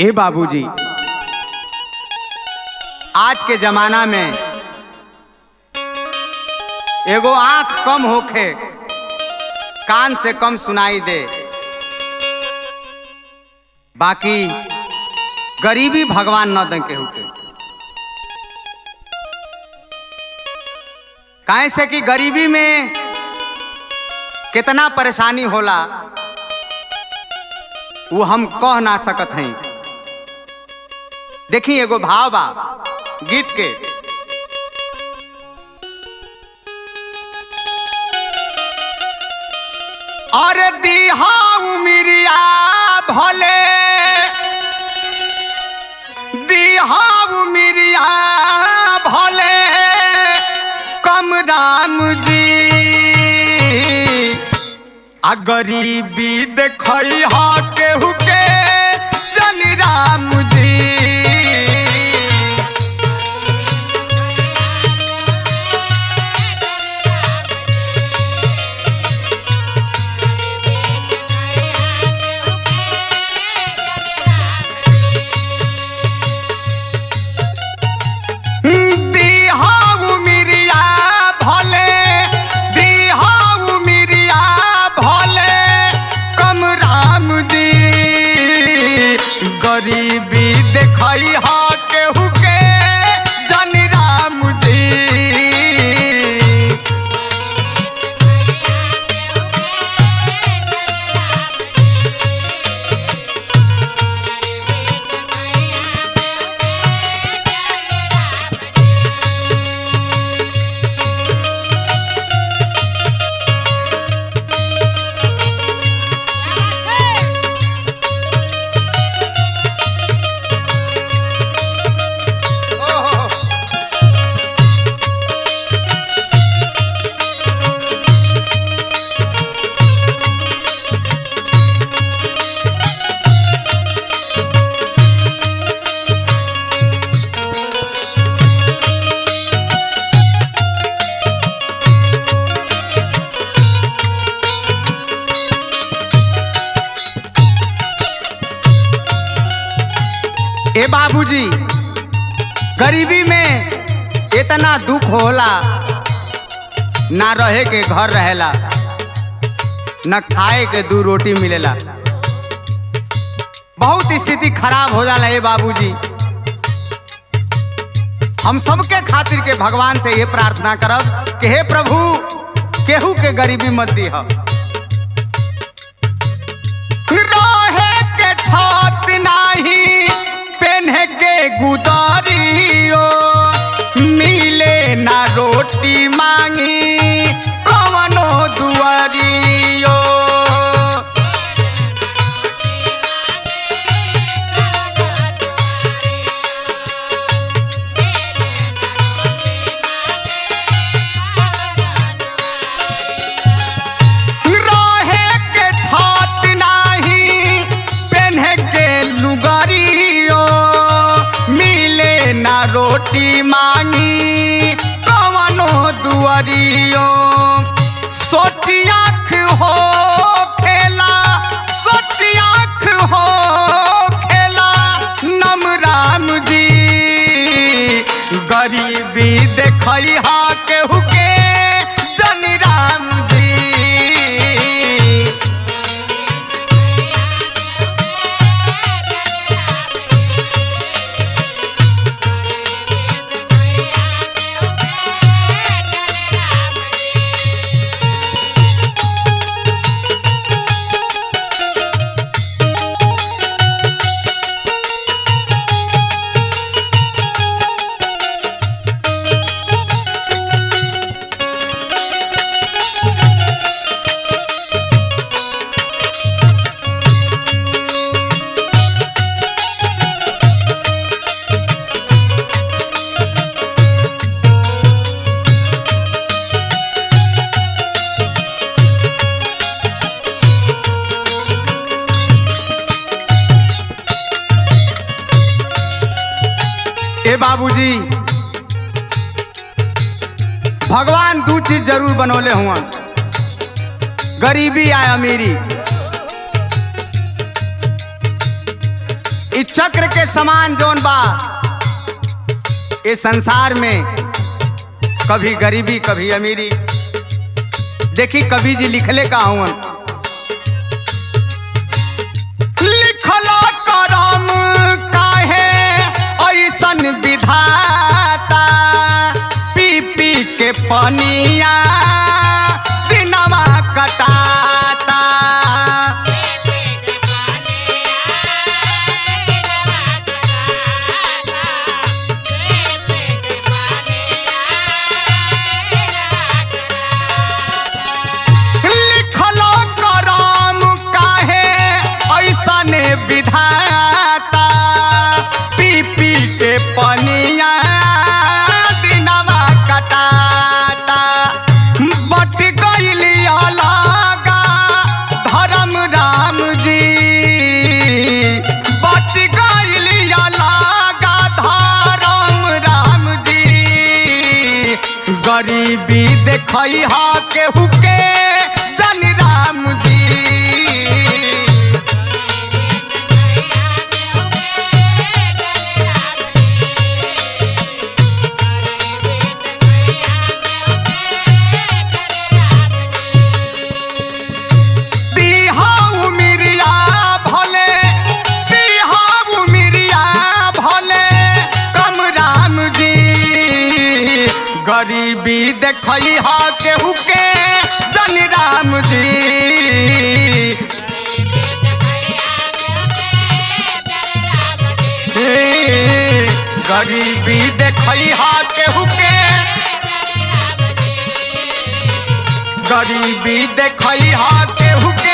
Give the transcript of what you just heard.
ए बाबूजी, आज के जमाना में एगो आंख कम होखे, कान से कम सुनाई दे, बाकी गरीबी भगवान न दे केहू के। काहे से कि गरीबी में कितना परेशानी होला वो हम कह ना सकत हैं। देखी एगो भाव बा गीत के, अरे दीहा उमिरिया भले, दीहा उमिरिया भले कम राम जी, आ गरीबी देखई हा केहू के जन राम जी। गरीबी देखई हा केहू के जन राम जी। ए बाबूजी, गरीबी में इतना दुख होला, ना रहे के घर रहेला, न खाए के दू रोटी मिलेला, बहुत स्थिति खराब हो जाला। ए बाबूजी, हम सबके खातिर के भगवान से ये प्रार्थना करब कि हे प्रभु केहू के गरीबी मत दीह। रहे के छत नाही, पेन्हे के गुदरियो, मिले ना रोटी मांगी कवनो दुआरियो। रहे के छत नाही, पेन्हे के लुगरियो, मिले ना रोटी मांगी कवनो दुआरियो। सोची आँख हो खेला, सोची आँख हो खेला नम राम जी। गरीबी देखई हा केहू के जन राम जी। ए बाबूजी, भगवान दू चीज जरूर बनौले हुआ, गरीबी या अमीरी। इस चक्र के समान जोन बा इस संसार में कभी गरीबी कभी अमीरी। देखी कवि जी लिखले का हूँ लिखला करम काहे ऐसन विधाता पी पी के पनिया दिनवा कटाता। विधाता पी पी के पनिया दिनवा कटाता। बट गइलिया लागा धर्म राम जी बट गइलिया लागा धर्म राम जी। गरीबी देखई हा केहू के जन राम जी। गरीबी देखई हा केहू के जन राम जी। गरीबी देखई हा केहू के गरीबी देखई हा केहू के